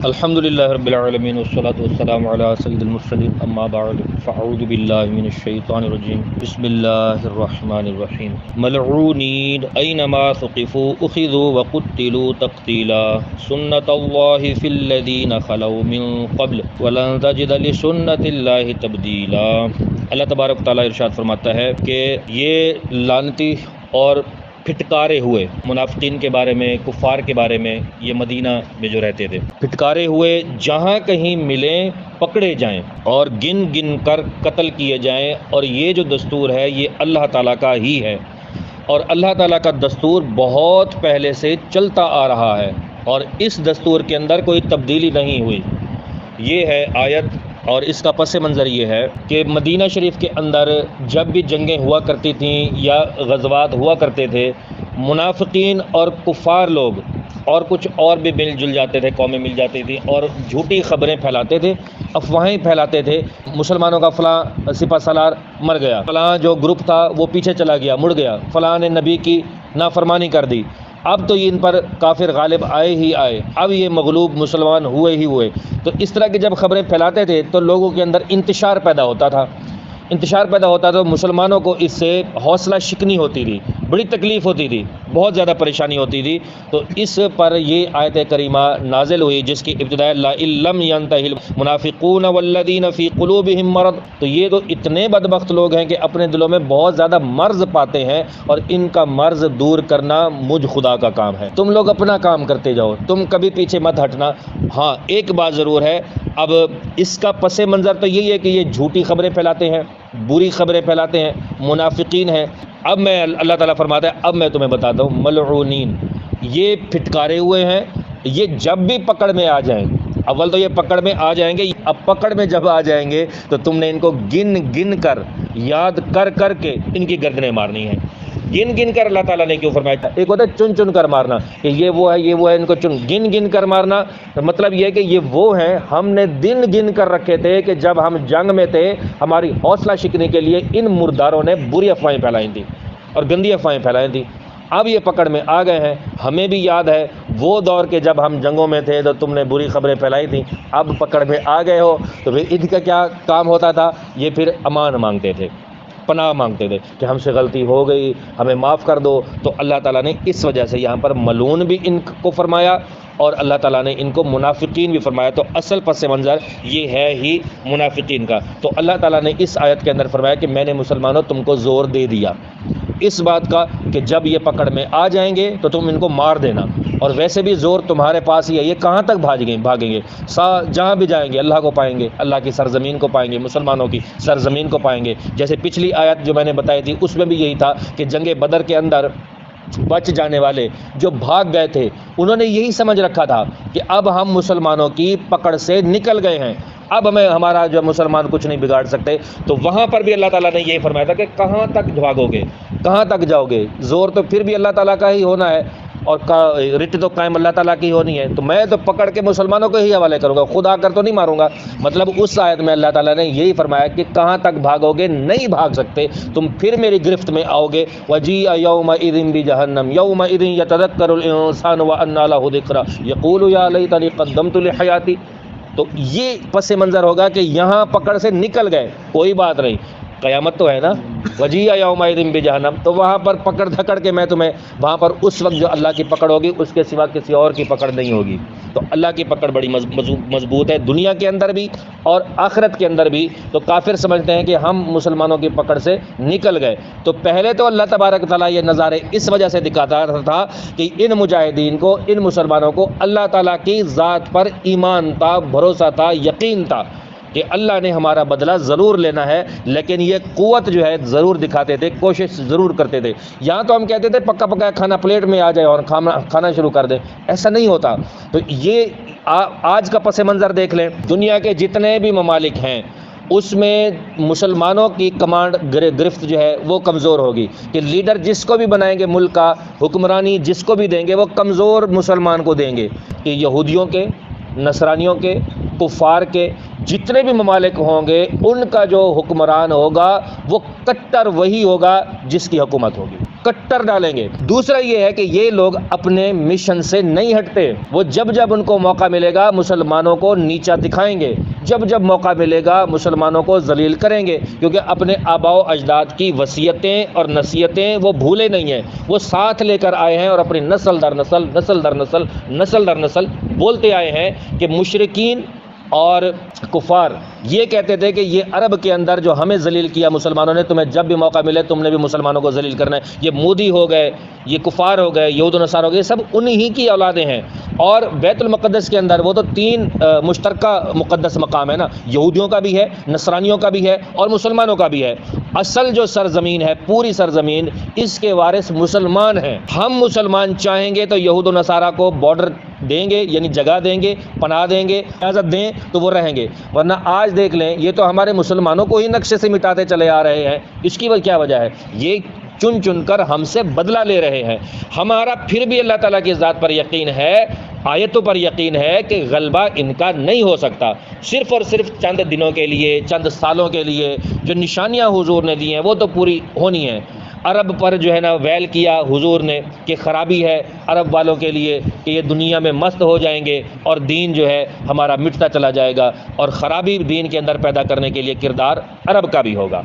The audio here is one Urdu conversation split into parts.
الحمدللہ رب العالمین والصلاة والسلام علی سید المرسلین اما بعد فاعوذ باللہ من الشیطان الرجیم بسم اللہ الرحمن الرحیم ملعونین اینما ثقفوا اخذوا وقتلوا تقتیلا سنت اللہ فی الذین خلوا من قبل ولن تجد لسنت اللہ تبدیلا۔ اللہ تبارک و تعالیٰ ارشاد فرماتا ہے کہ یہ لعنتی اور پھٹکارے ہوئے منافقین کے بارے میں، کفار کے بارے میں، یہ مدینہ میں جو رہتے تھے، پھٹکارے ہوئے جہاں کہیں ملیں پکڑے جائیں اور گن گن کر قتل کیے جائیں، اور یہ جو دستور ہے یہ اللہ تعالیٰ کا ہی ہے، اور اللہ تعالیٰ کا دستور بہت پہلے سے چلتا آ رہا ہے اور اس دستور کے اندر کوئی تبدیلی نہیں ہوئی۔ یہ ہے آیت، اور اس کا پس منظر یہ ہے کہ مدینہ شریف کے اندر جب بھی جنگیں ہوا کرتی تھیں یا غزوات ہوا کرتے تھے، منافقین اور کفار لوگ اور کچھ اور بھی مل جل جاتے تھے، قومیں مل جاتی تھیں اور جھوٹی خبریں پھیلاتے تھے، افواہیں پھیلاتے تھے۔ مسلمانوں کا فلاں سپہ سالار مر گیا، فلاں جو گروپ تھا وہ پیچھے چلا گیا، مڑ گیا، فلاں نے نبی کی نافرمانی کر دی، اب تو ان پر کافر غالب آئے ہی آئے، اب یہ مغلوب مسلمان ہوئے ہی ہوئے۔ تو اس طرح کی جب خبریں پھیلاتے تھے تو لوگوں کے اندر انتشار پیدا ہوتا تھا، تو مسلمانوں کو اس سے حوصلہ شکنی ہوتی تھی، بڑی تکلیف ہوتی تھی، بہت زیادہ پریشانی ہوتی تھی۔ تو اس پر یہ آیت کریمہ نازل ہوئی جس کی ابتداء لئن لم ينتهِ المنافقون والذین فی قلوبہم مرض۔ تو یہ تو اتنے بدبخت لوگ ہیں کہ اپنے دلوں میں بہت زیادہ مرض پاتے ہیں، اور ان کا مرض دور کرنا مجھ خدا کا کام ہے۔ تم لوگ اپنا کام کرتے جاؤ، تم کبھی پیچھے مت ہٹنا۔ ہاں ایک بات ضرور ہے، اب اس کا پس منظر تو یہی ہے کہ یہ جھوٹی خبریں پھیلاتے ہیں، بری خبریں پھیلاتے ہیں، منافقین ہیں۔ اب میں اللہ تعالیٰ فرماتا ہے اب میں تمہیں بتاتا ہوں، ملعونین یہ پھٹکارے ہوئے ہیں، یہ جب بھی پکڑ میں آ جائیں، اول تو یہ پکڑ میں آ جائیں گے، اب پکڑ میں جب آ جائیں گے تو تم نے ان کو گن گن کر، یاد کر کر کے ان کی گردنیں مارنی ہیں۔ گن گن کر اللہ تعالیٰ نے کیوں فرمایا؟ ایک ہوتا ہے چن چن کر مارنا کہ یہ وہ ہے ان کو گن گن کر مارنا، مطلب یہ ہے کہ یہ وہ ہیں ہم نے دن گن کر رکھے تھے کہ جب ہم جنگ میں تھے ہماری حوصلہ شکنی کے لیے ان مرداروں نے بری افواہیں پھیلائی تھیں اور گندی افواہیں پھیلائی تھیں۔ اب یہ پکڑ میں آ گئے ہیں، ہمیں بھی یاد ہے وہ دور کے جب ہم جنگوں میں تھے تو تم نے بری خبریں پھیلائی تھیں، اب پکڑ میں آ گئے ہو تو پھر ان کا کیا کام ہوتا تھا؟ یہ پھر امان مانگتے تھے، پناہ مانگتے تھے کہ ہم سے غلطی ہو گئی، ہمیں معاف کر دو۔ تو اللہ تعالیٰ نے اس وجہ سے یہاں پر ملعون بھی ان کو فرمایا اور اللہ تعالیٰ نے ان کو منافقین بھی فرمایا۔ تو اصل پس منظر یہ ہے ہی منافقین کا۔ تو اللہ تعالیٰ نے اس آیت کے اندر فرمایا کہ میں نے مسلمانوں تم کو زور دے دیا اس بات کا کہ جب یہ پکڑ میں آ جائیں گے تو تم ان کو مار دینا، اور ویسے بھی زور تمہارے پاس ہی ہے، یہ کہاں تک بھاگیں گے؟ جہاں بھی جائیں گے اللہ کو پائیں گے، اللہ کی سرزمین کو پائیں گے، مسلمانوں کی سرزمین کو پائیں گے۔ جیسے پچھلی آیت جو میں نے بتائی تھی اس میں بھی یہی تھا کہ جنگ بدر کے اندر بچ جانے والے جو بھاگ گئے تھے انہوں نے یہی سمجھ رکھا تھا کہ اب ہم مسلمانوں کی پکڑ سے نکل گئے ہیں، اب ہمارا جو مسلمان کچھ نہیں بگاڑ سکتے۔ تو وہاں پر بھی اللہ تعالیٰ نے یہی فرمایا تھا کہ کہاں تک بھاگو گے، کہاں تک جاؤ گے؟ زور تو پھر بھی اللہ تعالیٰ کا ہی ہونا ہے، اور رٹ تو قائم اللہ تعالیٰ کی ہونی ہے۔ تو میں تو پکڑ کے مسلمانوں کو ہی حوالے کروں گا، خود آ کر تو نہیں ماروں گا۔ مطلب اس آیت میں اللہ تعالیٰ نے یہی فرمایا کہ کہاں تک بھاگو گے؟ نہیں بھاگ سکتے، تم پھر میری گرفت میں آؤ گے۔ وَجِيءَ يَوْمَئِذٍ بِجَهَنَّمَ يَوْمَئِذٍ يَتَذَكَّرُ الْإِنسَانُ وَأَنَّىٰ لَهُ ذِكْرَىٰ يَقُولُ يَا لَيْتَنِي قَدَّمْتُ لِحَيَاتِي۔ تو یہ پس منظر ہوگا کہ یہاں پکڑ سے نکل گئے، کوئی بات نہیں، قیامت تو ہے نا، وَجِيءَ يَوْمَئِذٍ بِجَهَنَّمَ، تو وہاں پر پکڑ دھکڑ کے میں تمہیں وہاں پر اس وقت جو اللہ کی پکڑ ہوگی اس کے سوا کسی اور کی پکڑ نہیں ہوگی۔ تو اللہ کی پکڑ بڑی مضبوط ہے، دنیا کے اندر بھی اور آخرت کے اندر بھی۔ تو کافر سمجھتے ہیں کہ ہم مسلمانوں کی پکڑ سے نکل گئے۔ تو پہلے تو اللہ تبارک تعالیٰ یہ نظارے اس وجہ سے دکھاتا تھا کہ ان مجاہدین کو، ان مسلمانوں کو اللہ تعالیٰ کی ذات پر ایمان تھا، بھروسہ تھا، یقین تھا کہ اللہ نے ہمارا بدلہ ضرور لینا ہے، لیکن یہ قوت جو ہے ضرور دکھاتے تھے، کوشش ضرور کرتے تھے۔ یہاں تو ہم کہتے تھے پکا پکا کھانا پلیٹ میں آ جائے اور کھانا شروع کر دیں، ایسا نہیں ہوتا۔ تو یہ آج کا پس منظر دیکھ لیں، دنیا کے جتنے بھی ممالک ہیں اس میں مسلمانوں کی کمانڈ گرفت جو ہے وہ کمزور ہوگی، کہ لیڈر جس کو بھی بنائیں گے ملک کا، حکمرانی جس کو بھی دیں گے وہ کمزور مسلمان کو دیں گے، کہ یہودیوں کے، نصرانیوں کے، کفار کے جتنے بھی ممالک ہوں گے ان کا جو حکمران ہوگا وہ کٹر وہی ہوگا جس کی حکومت ہوگی۔ کٹر ڈالیں گے۔ دوسرا یہ ہے کہ یہ لوگ اپنے مشن سے نہیں ہٹتے، وہ جب جب ان کو موقع ملے گا مسلمانوں کو نیچا دکھائیں گے، جب جب موقع ملے گا مسلمانوں کو ذلیل کریں گے، کیونکہ اپنے آباء و اجداد کی وصیتیں اور نصیحتیں وہ بھولے نہیں ہیں، وہ ساتھ لے کر آئے ہیں اور اپنی نسل در نسل نسل در نسل نسل در نسل بولتے آئے ہیں کہ مشرکین اور کفار یہ کہتے تھے کہ یہ عرب کے اندر جو ہمیں ذلیل کیا مسلمانوں نے، تمہیں جب بھی موقع ملے تم نے بھی مسلمانوں کو ذلیل کرنا ہے، یہ مودی ہو گئے، یہ کفار ہو گئے، یہود و نصارہ ہو گئے، یہ سب انہی کی اولادیں ہیں۔ اور بیت المقدس کے اندر وہ تو 3 مشترکہ مقدس مقام ہے نا، یہودیوں کا بھی ہے، نصرانیوں کا بھی ہے اور مسلمانوں کا بھی ہے۔ اصل جو سرزمین ہے، پوری سرزمین، اس کے وارث مسلمان ہیں۔ ہم مسلمان چاہیں گے تو یہود و نصارہ کو بارڈر دیں گے، یعنی جگہ دیں گے، پناہ دیں گے، اجازت دیں تو وہ رہیں گے، ورنہ آج دیکھ لیں یہ تو ہمارے مسلمانوں کو ہی نقشے سے مٹاتے چلے آ رہے ہیں۔ اس کی کیا وجہ ہے؟ یہ چن چن کر ہم سے بدلہ لے رہے ہیں۔ ہمارا پھر بھی اللہ تعالیٰ کی ذات پر یقین ہے، آیتوں پر یقین ہے کہ غلبہ ان کا نہیں ہو سکتا۔ صرف اور صرف چند دنوں کے لیے، چند سالوں کے لیے جو نشانیاں حضور نے دی ہیں وہ تو پوری ہونی ہیں۔ عرب پر جو ہے نا ویل کیا حضور نے کہ خرابی ہے عرب والوں کے لیے کہ یہ دنیا میں مست ہو جائیں گے اور دین جو ہے ہمارا مٹتا چلا جائے گا، اور خرابی دین کے اندر پیدا کرنے کے لیے کردار عرب کا بھی ہوگا،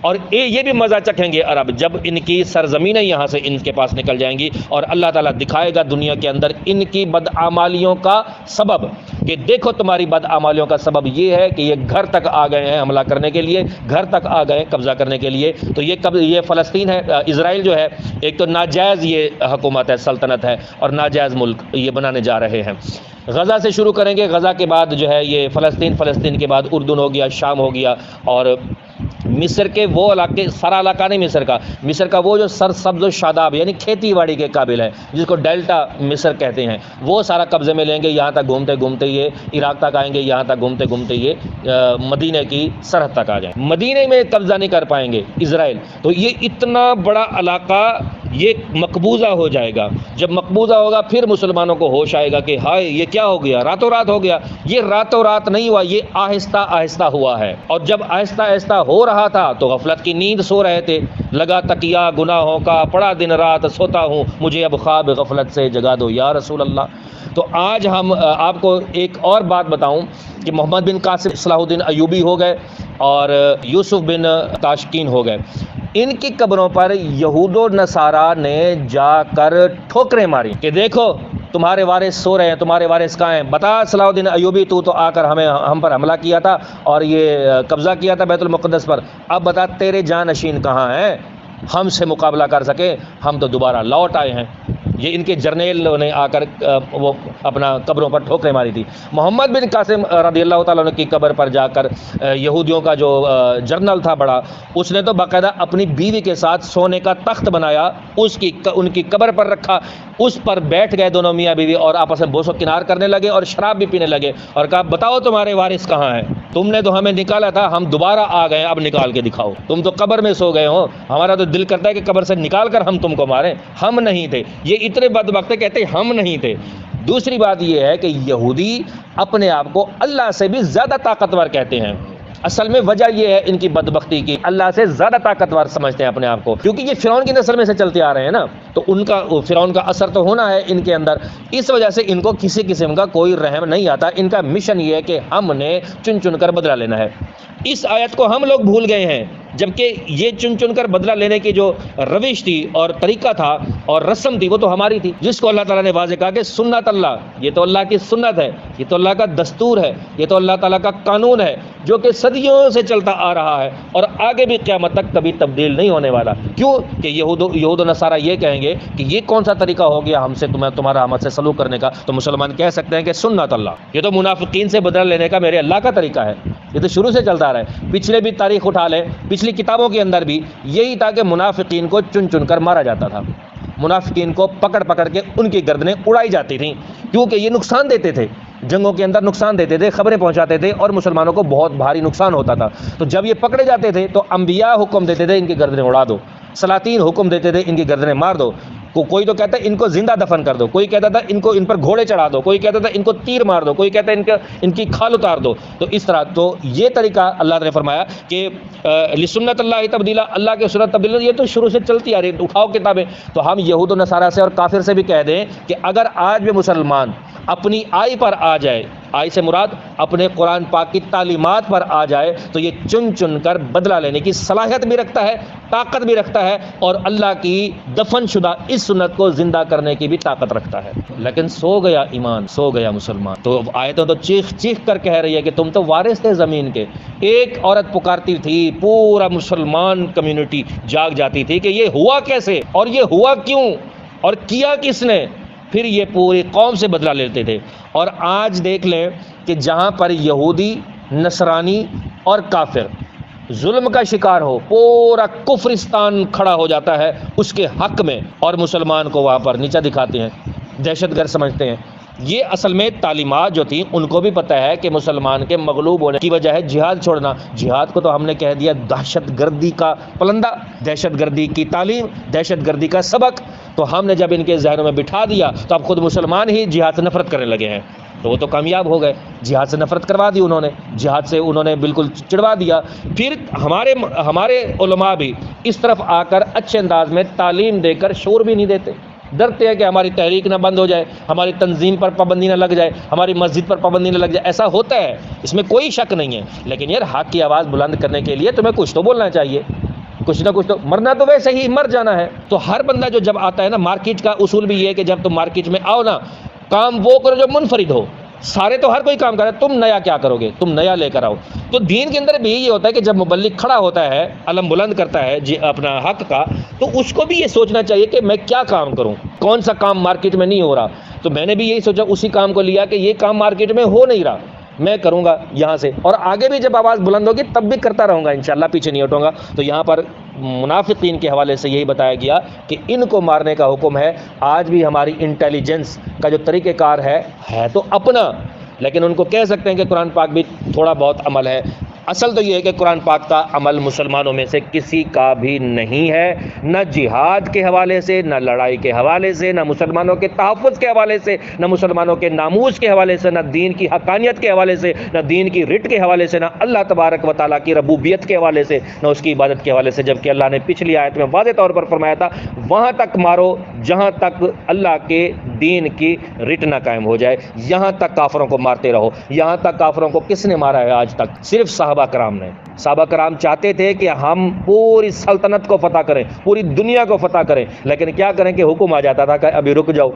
اور یہ بھی مزہ چکھیں گے عرب جب ان کی سرزمینیں یہاں سے ان کے پاس نکل جائیں گی، اور اللہ تعالیٰ دکھائے گا دنیا کے اندر ان کی بدعمالیوں کا سبب کہ دیکھو تمہاری بدعمالیوں کا سبب یہ ہے کہ یہ گھر تک آ گئے ہیں حملہ کرنے کے لیے، گھر تک آ گئے قبضہ کرنے کے لیے۔ تو یہ فلسطین ہے، اسرائیل جو ہے ایک تو ناجائز یہ حکومت ہے، سلطنت ہے، اور ناجائز ملک یہ بنانے جا رہے ہیں۔ غزہ سے شروع کریں گے، غزہ کے بعد جو ہے یہ فلسطین کے بعد اردن ہو گیا، شام ہو گیا، اور مصر کے وہ علاقے، سارا علاقہ نہیں مصر کا وہ جو سرسبز و شاداب یعنی کھیتی باڑی کے قابل ہے، جس کو ڈیلٹا مصر کہتے ہیں، وہ سارا قبضے میں لیں گے۔ یہاں تک گھومتے گھومتے یہ عراق تک آئیں گے، یہاں تک گھومتے گھومتے یہ مدینہ کی سرحد تک آ جائیں۔ مدینہ میں قبضہ نہیں کر پائیں گے اسرائیل، تو یہ اتنا بڑا علاقہ یہ مقبوضہ ہو جائے گا۔ جب مقبوضہ ہوگا پھر مسلمانوں کو ہوش آئے گا کہ ہائے یہ کیا ہو گیا، راتوں رات ہو گیا۔ یہ راتوں رات نہیں ہوا، یہ آہستہ آہستہ ہوا ہے، اور جب آہستہ آہستہ ہو رہا تھا تو غفلت کی نیند سو رہے تھے، لگا تکیہ گناہوں کا، پڑا دن رات سوتا ہوں، مجھے اب خواب غفلت سے جگا دو یا رسول اللہ۔ تو آج ہم آپ کو ایک اور بات بتاؤں کہ محمد بن قاسم صلاح الدین ایوبی ہو گئے اور یوسف بن تاشقین ہو گئے، ان کی قبروں پر یہود و نصارہ نے جا کر ٹھوکریں ماری کہ دیکھو تمہارے وارث سو رہے ہیں، تمہارے وارث کہاں ہیں؟ بتا صلاح الدین ایوبی، تو آ کر ہم پر حملہ کیا تھا اور یہ قبضہ کیا تھا بیت المقدس پر، اب بتا تیرے جانشین کہاں ہیں؟ ہم سے مقابلہ کر سکے، ہم تو دوبارہ لوٹ آئے ہیں۔ یہ ان کے جرنیل نے آ کر وہ اپنا قبروں پر ٹھوکریں ماری تھی۔ محمد بن قاسم رضی اللہ تعالیٰ عنہ کی قبر پر جا کر یہودیوں کا جو جرنل تھا بڑا، اس نے تو باقاعدہ اپنی بیوی کے ساتھ سونے کا تخت بنایا، ان کی قبر پر رکھا، اس پر بیٹھ گئے دونوں میاں بیوی اور آپس میں بوس و کنار کرنے لگے اور شراب بھی پینے لگے، اور کہا بتاؤ تمہارے وارث کہاں ہیں؟ تم نے تو ہمیں نکالا تھا، ہم دوبارہ آ گئے، اب نکال کے دکھاؤ۔ تم تو قبر میں سو گئے ہو، ہمارا تو دل کرتا ہے کہ قبر سے نکال کر ہم تم کو ماریں، ہم نہیں تھے۔ یہ اتنے بدبخت کہتے ہم نہیں تھے۔ دوسری بات یہ ہے کہ یہودی اپنے آپ کو اللہ سے بھی زیادہ طاقتور کہتے ہیں۔ اصل میں وجہ یہ ہے ان کی بدبختی کی، اللہ سے زیادہ طاقتور سمجھتے ہیں اپنے آپ کو، کیونکہ یہ فرعون کی نسل میں سے چلتے آ رہے ہیں نا، تو ان کا فرعون کا اثر تو ہونا ہے ان کے اندر، اس وجہ سے ان کو کسی قسم کا کوئی رحم نہیں آتا۔ ان کا مشن یہ ہے کہ ہم نے چن چن کر بدلہ لینا ہے۔ اس آیت کو ہم لوگ بھول گئے ہیں، جبکہ یہ چن چن کر بدلہ لینے کی جو روش تھی اور طریقہ تھا اور رسم تھی وہ تو ہماری تھی، جس کو اللہ تعالیٰ نے واضح کہا کہ سنت اللہ، یہ تو اللہ کی سنت ہے، یہ تو اللہ کا دستور ہے، یہ تو اللہ تعالیٰ کا قانون ہے جو کہ صدیوں سے چلتا آ رہا ہے اور آگے بھی قیامت تک کبھی تبدیل نہیں ہونے والا۔ کیوں کہ یہود و نصارہ یہ کہیں گے کہ یہ کون سا طریقہ ہو گیا ہم سے تمہارا ہم سے سلوک کرنے کا، تو مسلمان کہہ سکتے ہیں کہ سنت اللہ، یہ تو منافقین سے بدلہ لینے کا میرے اللہ کا طریقہ ہے، یہ تو شروع سے چلتا رہا ہے۔ پچھلے بھی تاریخ اٹھا لیں، پچھلی کتابوں کے اندر بھی یہی تھا کہ منافقین کو چن چن کر مارا جاتا تھا، منافقین کو پکڑ پکڑ کے ان کی گردنیں اڑائی جاتی تھیں، کیونکہ یہ نقصان دیتے تھے، جنگوں کے اندر نقصان دیتے تھے، خبریں پہنچاتے تھے اور مسلمانوں کو بہت بھاری نقصان ہوتا تھا۔ تو جب یہ پکڑے جاتے تھے تو انبیاء حکم دیتے تھے ان کی گردنیں اڑا دو، سلاطین حکم دیتے تھے ان کی گردنیں مار دو، کوئی تو کہتا ہے ان کو زندہ دفن کر دو، کوئی کہتا تھا ان پر گھوڑے چڑھا دو، کوئی کہتا تھا ان کو تیر مار دو، کوئی کہتا ہے ان کی کھال اتار دو. تو اس طرح تو یہ طریقہ اللہ نے فرمایا کہ لسنت اللہ تبدیلا، اللہ کے سنت تبدیل یہ تو شروع سے چلتی آ رہی ہے. اٹھاؤ کتابیں. تو ہم یہود و نصارہ سے اور کافر سے بھی کہہ دیں کہ اگر آج بھی مسلمان اپنی آئی پر آ جائے، آئی سے مراد اپنے قرآن پاک کی تعلیمات پر آ جائے، تو یہ چن چن کر بدلہ لینے کی صلاحیت بھی رکھتا ہے، طاقت بھی رکھتا ہے، اور اللہ کی دفن شدہ اس سنت کو زندہ کرنے کی بھی طاقت رکھتا ہے. لیکن سو گیا ایمان، سو گیا مسلمان. تو آیتیں تو چیخ چیخ کر کہہ رہی ہے کہ تم تو وارث تھے زمین کے. ایک عورت پکارتی تھی، پورا مسلمان کمیونٹی جاگ جاتی تھی کہ یہ ہوا کیسے اور یہ ہوا کیوں اور کیا کس نے. پھر یہ پوری قوم سے بدلہ لیتے تھے. اور آج دیکھ لیں کہ جہاں پر یہودی، نصرانی اور کافر ظلم کا شکار ہو، پورا کفرستان کھڑا ہو جاتا ہے اس کے حق میں، اور مسلمان کو وہاں پر نیچا دکھاتے ہیں، دہشت گرد سمجھتے ہیں. یہ اصل میں تعلیمات جو تھیں ان کو بھی پتہ ہے کہ مسلمان کے مغلوب ہونے کی وجہ ہے جہاد چھوڑنا. جہاد کو تو ہم نے کہہ دیا دہشت گردی کا پلندہ، دہشت گردی کی تعلیم، دہشت گردی کا سبق. تو ہم نے جب ان کے ذہنوں میں بٹھا دیا تو اب خود مسلمان ہی جہاد سے نفرت کرنے لگے ہیں. تو وہ تو کامیاب ہو گئے، جہاد سے نفرت کروا دی انہوں نے، جہاد سے انہوں نے بالکل چڑوا دیا. پھر ہمارے علماء بھی اس طرف آ کر اچھے انداز میں تعلیم دے کر شور بھی نہیں دیتے. ڈرتے ہیں کہ ہماری تحریک نہ بند ہو جائے، ہماری تنظیم پر پابندی نہ لگ جائے، ہماری مسجد پر پابندی نہ لگ جائے. ایسا ہوتا ہے، اس میں کوئی شک نہیں ہے. لیکن یار حق کی آواز بلند کرنے کے لیے تمہیں کچھ تو بولنا چاہیے، کچھ نہ کچھ تو. مرنا تو ویسے ہی مر جانا ہے. تو ہر بندہ جو جب آتا ہے نا، مارکیٹ کا اصول بھی یہ ہے کہ جب تم مارکیٹ میں آؤ نا، کام وہ کرو جو منفرد ہو. سارے تو ہر کوئی کام کر رہا ہے، تم نیا کیا کرو گے؟ تم نیا لے کر آؤ. تو دین کے اندر بھی یہ ہوتا ہے کہ جب مبلغ کھڑا ہوتا ہے، علم بلند کرتا ہے اپنا حق کا، تو اس کو بھی یہ سوچنا چاہیے کہ میں کیا کام کروں، کون سا کام مارکیٹ میں نہیں ہو رہا. تو میں نے بھی یہی سوچا، اسی کام کو لیا کہ یہ کام مارکیٹ میں ہو نہیں رہا، میں کروں گا یہاں سے. اور آگے بھی جب آواز بلند ہوگی تب بھی کرتا رہوں گا انشاءاللہ، پیچھے نہیں ہٹوں گا. تو یہاں پر منافقین کے حوالے سے یہی بتایا گیا کہ ان کو مارنے کا حکم ہے. آج بھی ہماری انٹیلیجنس کا جو طریقہ کار ہے تو اپنا، لیکن ان کو کہہ سکتے ہیں کہ قرآن پاک بھی تھوڑا بہت عمل ہے. اصل تو یہ ہے کہ قرآن پاک کا عمل مسلمانوں میں سے کسی کا بھی نہیں ہے، نہ جہاد کے حوالے سے، نہ لڑائی کے حوالے سے، نہ مسلمانوں کے تحفظ کے حوالے سے، نہ مسلمانوں کے ناموس کے حوالے سے، نہ دین کی حقانیت کے حوالے سے، نہ دین کی رٹ کے حوالے سے، نہ اللہ تبارک و تعالیٰ کی ربوبیت کے حوالے سے، نہ اس کی عبادت کے حوالے سے. جبکہ اللہ نے پچھلی آیت میں واضح طور پر فرمایا تھا وہاں تک مارو جہاں تک اللہ کے دین کی رٹ نہ قائم ہو جائے. یہاں تک کافروں کو مارتے رہو. یہاں تک کافروں کو کس نے مارا ہے آج تک؟ صرف صحابہ کرام نے. صحابہ کرام چاہتے تھے کہ ہم پوری سلطنت کو فتح کریں، پوری دنیا کو فتح کریں، لیکن کیا کریں کہ حکم آ جاتا تھا کہ ابھی رک جاؤ،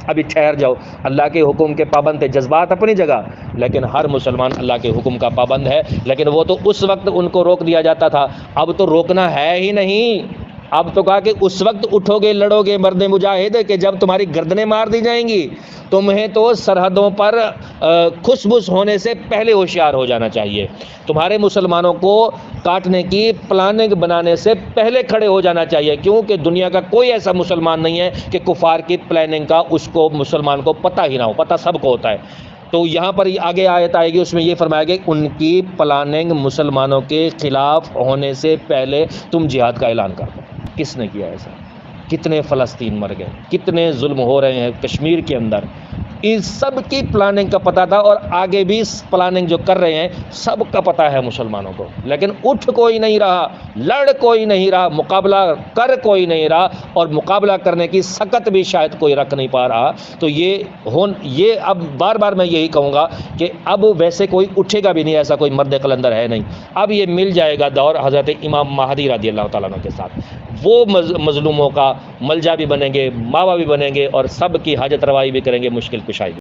ابھی ٹھہر جاؤ. اللہ کے حکم کے پابند تھے. جذبات اپنی جگہ، لیکن ہر مسلمان اللہ کے حکم کا پابند ہے. لیکن وہ تو اس وقت ان کو روک دیا جاتا تھا، اب تو روکنا ہے ہی نہیں. اب تو کہا کہ اس وقت اٹھو گے، لڑو گے مرد مجاہد کہ جب تمہاری گردنیں مار دی جائیں گی. تمہیں تو سرحدوں پر کھسبس ہونے سے پہلے ہوشیار ہو جانا چاہیے. تمہارے مسلمانوں کو کاٹنے کی پلاننگ بنانے سے پہلے کھڑے ہو جانا چاہیے، کیونکہ دنیا کا کوئی ایسا مسلمان نہیں ہے کہ کفار کی پلاننگ کا اس کو مسلمان کو پتہ ہی نہ ہو. پتہ سب کو ہوتا ہے. تو یہاں پر آگے آیت آئے گی، اس میں یہ فرمایا گیا کہ ان کی پلاننگ مسلمانوں کے خلاف ہونے سے پہلے تم جہاد کا اعلان کر دو. کس نے کیا ایسا؟ کتنے فلسطین مر گئے، کتنے ظلم ہو رہے ہیں کشمیر کے اندر. اس سب کی پلاننگ کا پتہ تھا، اور آگے بھی پلاننگ جو کر رہے ہیں سب کا پتہ ہے مسلمانوں کو. لیکن اٹھ کوئی نہیں رہا، لڑ کوئی نہیں رہا، مقابلہ کر کوئی نہیں رہا، اور مقابلہ کرنے کی سکت بھی شاید کوئی رکھ نہیں پا رہا. تو یہ اب بار بار میں یہی کہوں گا کہ اب ویسے کوئی اٹھے گا بھی نہیں، ایسا کوئی مرد قلندر ہے نہیں. اب یہ مل جائے گا دور حضرت امام مہدی رضی اللہ تعالیٰ عنہ کے ساتھ. وہ مظلوموں کا ملجا بھی بنیں گے، ماوا بھی بنیں گے، اور سب کی حاجت روائی بھی کریں گے، مشکل کشائی بھی.